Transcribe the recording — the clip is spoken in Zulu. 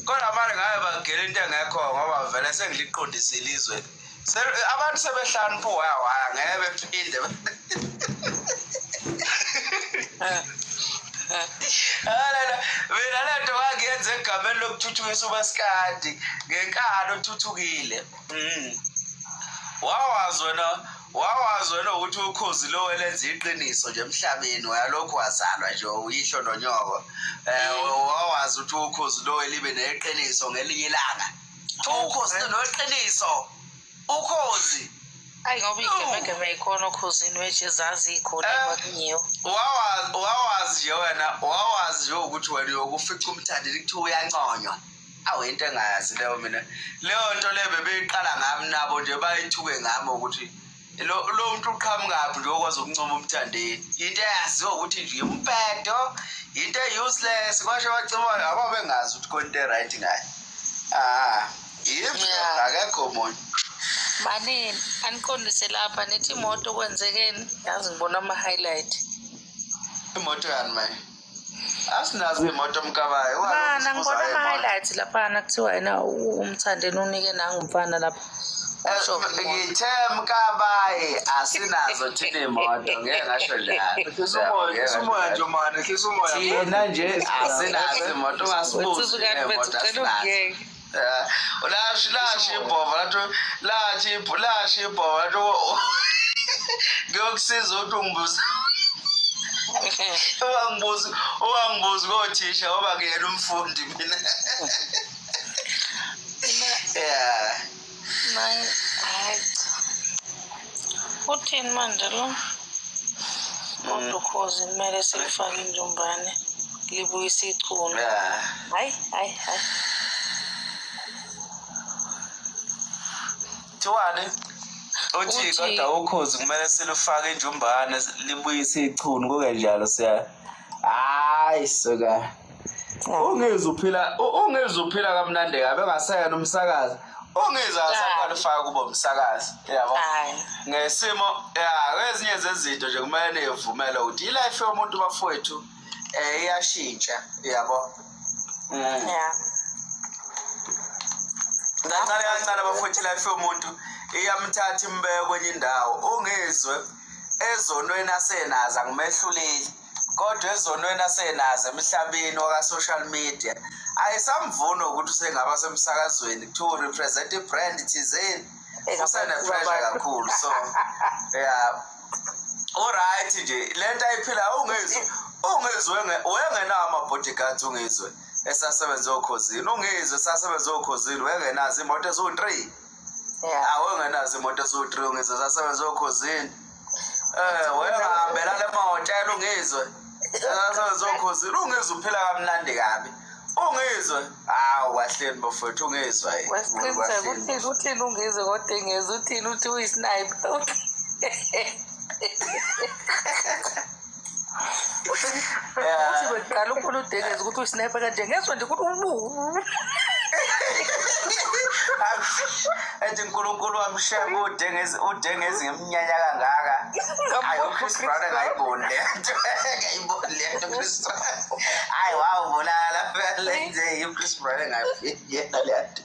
kodwa manje ngabe bagela into engekho ngoba vele sengiliqondisa ilizwe abantu sebehlani pho ngeke bephinde mina lento ngangiyenze egameni lokuthuthukisa umaskandi ngenkalo othuthukile. Wawazi wena ukuthi ukhozi lo welenza iqiniso nje emhlabeni uyalokhu wazalwa nje uyisho nonyoko. Wawazi ukuthi ukhozi lo elibe neqiniso ngelinye ilanga. Ukhozi noqiniso. Ukhozi ayi ngoba igeme ikhona ukhosini wejezazi ikhona ebakunyewo. Wawazi nje wena wawazi ukuthi wena uyokufica umthandeli kuthi uyanconywa. Awento engayazi leyo mina. Leyo nto le bebeyiqala ngami nabo nje bayithuke ngami ukuthi lo muntu uqhamukapi nje okwazi ukuncoma umthandeli. Into eyaziwa ukuthi nje impedo, into useless kwasho bacima ababengazi ukuthi konke right ngayo. Akekho umuntu. Manini aniqondise lapha nethi imoto kwenzekeni yazi ngibona ama-highlight. Imoto yani manje? Asinazo imoto mkabayo. Bana ngibona ama-highlights laphana kuthiwa yena umthandeni unike nangumfana lapha. Ngithe mkabaye asinazo thina imoto ngeke ngasho njalo. Umoya nje manje hlisa umoya. Thina nje asinazo imoto ngasibuzi imoto asinazo. Lashi ibhova lathi ibhova ngiyokusiza ukuthi ungibuza. Uwangibuza kothisha ngoba ngiyena umfundi mina. Yeah. Uthini manje lo? Kodwa ukhozi kumele silifake injumbane libuyise ichunu. Hayi. Thiwane uthi kodwa ukhozi kumele silufake injumbane libuyise ichunu kukenjalo siya. Hayi soka. Ungezuphila kamnandi kabe ngasayena umsakazi. Ungeza asaqualify kuba umsakazi. Yabo. Ngesimo kwezinye zezinto nje kumele nevumele ukuthi ilife yomuntu bafowethu iyashintsha yabo. Yeah. Kancane bafowethu life yomuntu iyamthatha imbeke kwenye indawo. Ungezwe ezonweni asenaza ngimehluleli. Kodwa ezonweni asenaza emhlabeni waka social media ayisamvuno ukuthi usengaba semsakazweni to represent ibrand thizeni usene pressure kakhulu so alright nje lento ayiphila ungezwe wengena ama bodyguards ungezwe esasebenza okhosini ungezwe sasebenza okhosini wengenazi imoto ezo3 awengenazi imoto ezo3 ungezwe sasebenza okhosini wengahambela le mahhotel ungezwe sasebenza okhosini ungezwe uphila kamnandi kabi ungezwe wahleni bafowethu ungezwe uthini ungezwe kodwa engezwe uthini uthi uyisniper uthi beqala ukhona udengeza ukuthi uyisniper kanje ngezwe nje ukuthi ethi uNkulunkulu wamshaya udengezi ngeminyanya kangaka Chris Brown ngayiboni lento Chris Brown wawubonala phela nje Chris Brown ngayibona lento